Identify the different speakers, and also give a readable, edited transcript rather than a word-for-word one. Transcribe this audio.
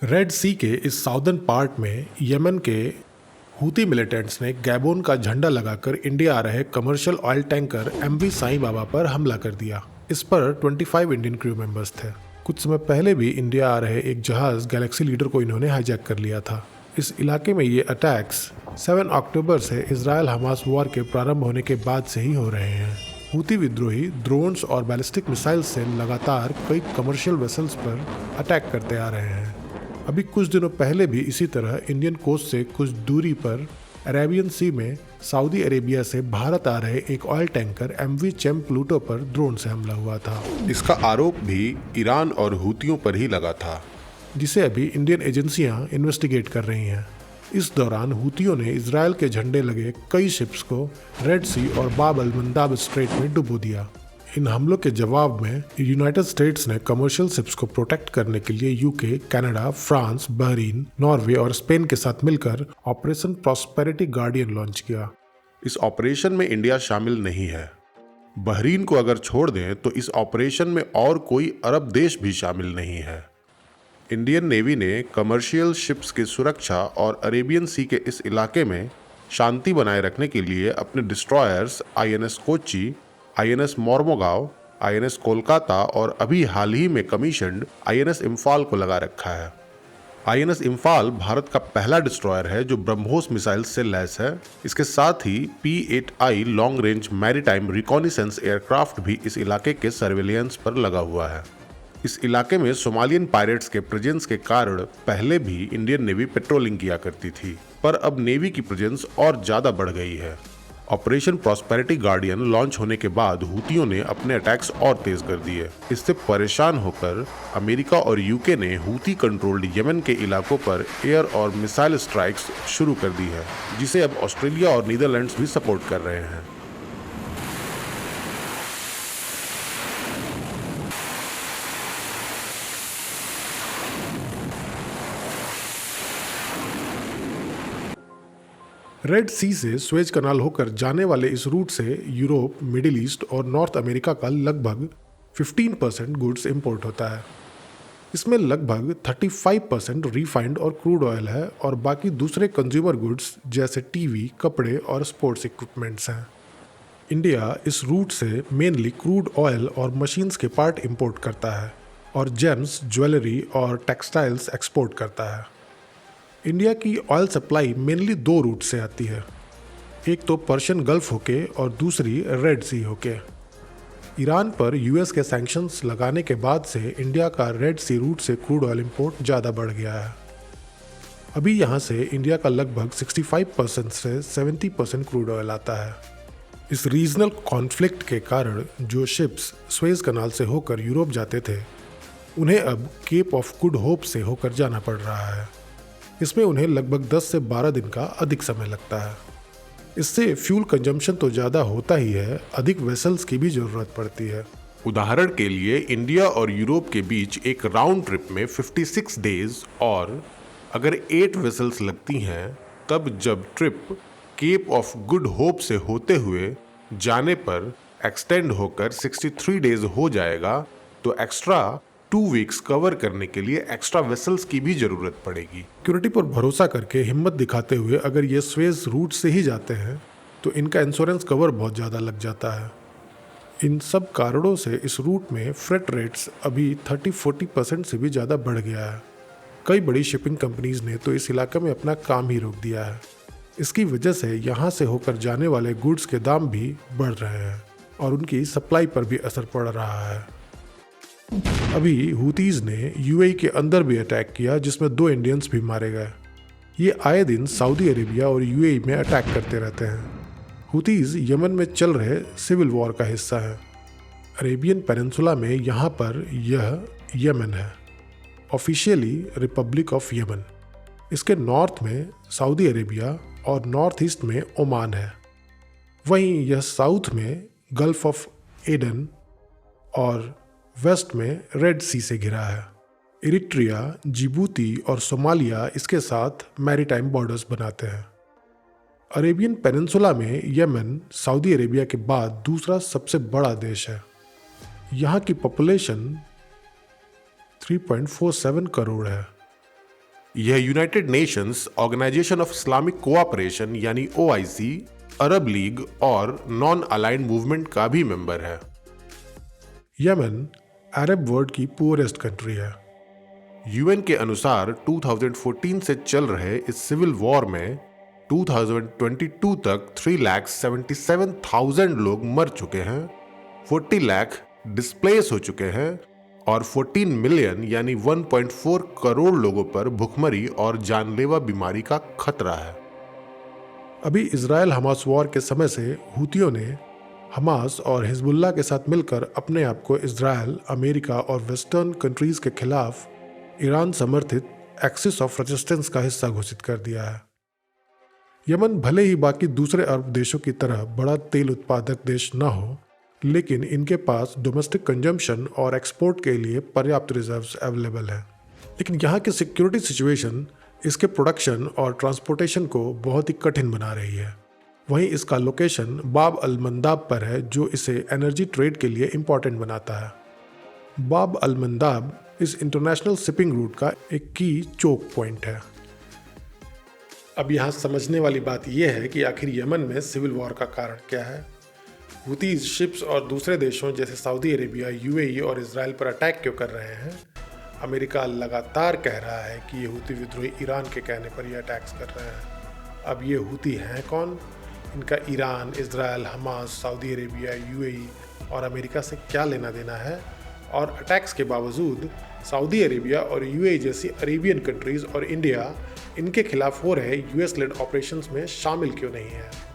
Speaker 1: Red Sea के इस southern part में यमन के हूती मिलिटेंट्स ने गैबोन का झंडा लगाकर इंडिया आ रहे commercial oil tanker MV Sai Baba पर हमला कर दिया। इस पर 25 इंडियन क्रू मेंबर्स थे। कुछ समय पहले भी इंडिया आ रहे एक जहाज गैलेक्सी लीडर को इन्होंने हाईजैक कर लिया था। इस इलाके में ये अटैक्स 7 अक्टूबर से इजराइल हमास वॉर के प्रारंभ होने के बाद से ही हो रहे हैं। हूती विद्रोही ड्रोन्स और बैलिस्टिक मिसाइल से लगातार कई कमर्शियल वेसल्स पर अटैक करते आ रहे हैं। अभी कुछ दिनों पहले भी इसी तरह इंडियन कोस्ट से कुछ दूरी पर अरेबियन सी में सऊदी अरेबिया से भारत आ रहे एक ऑयल टैंकर एमवी चेम प्लूटो पर ड्रोन से हमला हुआ था।
Speaker 2: इसका आरोप भी ईरान और हूतियों पर ही लगा था,
Speaker 1: जिसे अभी इंडियन एजेंसियां इन्वेस्टिगेट कर रही हैं। इस दौरान हूतियों ने इजरायल के झंडे लगे कई शिप्स को रेड सी और बाब अल मंदाब स्ट्रेट में डुबो दिया। इन हमलों के जवाब में यूनाइटेड स्टेट्स ने कमर्शियल शिप्स को प्रोटेक्ट करने के लिए UK, Canada, France, Bahrain, Norway और स्पेन के साथ मिलकर ऑपरेशन प्रॉस्पेरिटी गार्डियन लॉन्च किया।
Speaker 2: इस ऑपरेशन में इंडिया शामिल नहीं है। बहरीन को अगर छोड़ दें तो इस ऑपरेशन में और कोई अरब देश भी शामिल नहीं है। इंडियन नेवी ने कमर्शियल शिप्स की सुरक्षा और अरेबियन सी के इस इलाके में शांति बनाए रखने के लिए अपने destroyers INS Kochi, INS Mormugao, INS Kolkata और अभी हाल ही में कमीशन्ड आईएनएस इम्फाल को लगा रखा है। आईएनएस इम्फाल भारत का पहला डिस्ट्रॉयर है जो ब्रह्मोस मिसाइल से लैस है। इसके साथ ही P-8I long range maritime reconnaissance aircraft भी इस इलाके के सर्वेलियंस पर लगा हुआ है। इस इलाके में सोमालियन पायरेट्स के प्रेजेंस के कारण पहले भी इंडियन नेवी पेट्रोलिंग किया करती थी, पर अब नेवी की प्रेजेंस और ज्यादा बढ़ गई है। ऑपरेशन प्रॉस्पेरिटी गार्डियन लॉन्च होने के बाद हूतियों ने अपने अटैक्स और तेज कर दिए। इससे परेशान होकर अमेरिका और यूके ने हूती कंट्रोल्ड यमन के इलाकों पर एयर और मिसाइल स्ट्राइक्स शुरू कर दी है, जिसे अब ऑस्ट्रेलिया और नीदरलैंड्स भी सपोर्ट कर रहे हैं।
Speaker 1: रेड सी से स्वेज कनाल होकर जाने वाले इस रूट से यूरोप, मिडिल ईस्ट और नॉर्थ अमेरिका का लगभग 15% गुड्स इंपोर्ट होता है। इसमें लगभग 35% रिफाइंड और क्रूड ऑयल है और बाकी दूसरे कंज्यूमर गुड्स जैसे टीवी, कपड़े और स्पोर्ट्स इक्विपमेंट्स हैं। इंडिया इस रूट से मेनली क्रूड ऑयल और मशीन्स के पार्ट इंपोर्ट करता है और जेम्स, ज्वेलरी और टेक्सटाइल्स एक्सपोर्ट करता है। इंडिया की ऑयल सप्लाई मेनली 2 रूट से आती है, एक तो पर्शियन गल्फ होके और दूसरी रेड सी होके। ईरान पर यूएस के सैंक्शंस लगाने के बाद से इंडिया का रेड सी रूट से क्रूड ऑयल इंपोर्ट ज़्यादा बढ़ गया है। अभी यहाँ से इंडिया का लगभग 65% से 70% क्रूड ऑयल आता है। इस रीजनल कॉन्फ्लिक्ट के कारण जो शिप्स स्वेज कनाल से होकर यूरोप जाते थे, उन्हें अब केप ऑफ गुड होप से होकर जाना पड़ रहा है। इसमें उन्हें लगभग 10 से 12 दिन का अधिक समय लगता है। इससे फ्यूल कंजम्पशन तो ज़्यादा होता ही है, अधिक वेसल्स की भी ज़रूरत पड़ती है।
Speaker 2: उदाहरण के लिए इंडिया और यूरोप के बीच एक राउंड ट्रिप में 56 डेज और अगर 8 वेसल्स लगती हैं, तब जब trip Cape of Good Hope से होते हुए जाने पर एक्सटेंड होकर 63 डेज हो जाएगा, तो एक्स्ट्रा 2 वीक्स कवर करने के लिए एक्स्ट्रा वेसल्स की भी जरूरत पड़ेगी।
Speaker 1: सिक्योरिटी पर भरोसा करके हिम्मत दिखाते हुए अगर ये स्वेज रूट से ही जाते हैं तो इनका इंश्योरेंस कवर बहुत ज़्यादा लग जाता है। इन सब कारणों से इस रूट में फ्रेट रेट्स अभी 30-40% से भी ज़्यादा बढ़ गया है। कई बड़ी शिपिंग कंपनीज ने तो इस इलाके में अपना काम ही रोक दिया है। इसकी वजह से यहाँ से होकर जाने वाले गुड्स के दाम भी बढ़ रहे हैं और उनकी सप्लाई पर भी असर पड़ रहा है। अभी हूतीज ने यूएई के अंदर भी अटैक किया, जिसमें 2 इंडियंस भी मारे गए। ये आए दिन सऊदी अरेबिया और यूएई में अटैक करते रहते हैं। हूतीज यमन में चल रहे सिविल वॉर का हिस्सा है। अरेबियन पेनिनसुला में यहाँ पर यह यमन है, ऑफिशियली रिपब्लिक ऑफ यमन। इसके नॉर्थ में सऊदी अरेबिया और नॉर्थ ईस्ट में ओमान है। वहीं यह साउथ में गल्फ ऑफ एडन और वेस्ट में रेड सी से घिरा है। इरिट्रिया, जिबूती और सोमालिया इसके साथ मैरीटाइम बॉर्डर्स बनाते हैं। अरेबियन पेनिनसुला में यमन सऊदी अरेबिया के बाद दूसरा सबसे बड़ा देश है। यहाँ की पॉपुलेशन 3.47 करोड़ है।
Speaker 2: यह United Nations, Organisation of Islamic Cooperation यानी OIC, अरब लीग और नॉन अलाइंड मूवमेंट का भी मेंबर है।
Speaker 1: यमन अरब वर्ल्ड की पुअरेस्ट कंट्री है।
Speaker 2: UN के अनुसार 2014 से चल रहे इस सिविल वॉर में 2022 तक 3,77,000 लोग मर चुके हैं, 40 लाख डिस्प्लेस हो चुके हैं और 14 मिलियन यानी 1.4 करोड़ लोगों पर भुखमरी और जानलेवा बीमारी का खतरा है।
Speaker 1: अभी इजराइल हमास वॉर के समय से हुतियों ने हमास और हिजबुल्लाह के साथ मिलकर अपने आप को इजराइल, अमेरिका और वेस्टर्न कंट्रीज के खिलाफ ईरान समर्थित एक्सिस ऑफ रेजिस्टेंस का हिस्सा घोषित कर दिया है। यमन भले ही बाकी दूसरे अरब देशों की तरह बड़ा तेल उत्पादक देश न हो, लेकिन इनके पास डोमेस्टिक कंजम्पशन और एक्सपोर्ट के लिए पर्याप्त रिजर्व्स अवेलेबल है। लेकिन यहाँ की सिक्योरिटी सिचुएशन इसके प्रोडक्शन और ट्रांसपोर्टेशन को बहुत ही कठिन बना रही है। वहीं इसका लोकेशन बाब अल मंदाब पर है, जो इसे एनर्जी ट्रेड के लिए इम्पॉर्टेंट बनाता है। बाब अल मंदाब इस इंटरनेशनल शिपिंग रूट का एक की चोक पॉइंट है। अब यहाँ समझने वाली बात यह है कि आखिर यमन में सिविल वॉर का कारण क्या है। हुतीज शिप्स और दूसरे देशों जैसे सऊदी अरेबिया, UAE और इजराइल पर अटैक क्यों कर रहे हैं? अमेरिका लगातार कह रहा है कि ये हुती विद्रोही ईरान के कहने पर ये अटैक्स कर रहे हैं। अब ये हुती हैं कौन? इनका Iran, Israel, Hamas, Saudi Arabia, UAE और अमेरिका से क्या लेना देना है? और अटैक्स के बावजूद सऊदी अरेबिया और UAE जैसी अरेबियन कंट्रीज़ और इंडिया इनके खिलाफ हो रहे US लेड ऑपरेशंस में शामिल क्यों नहीं है?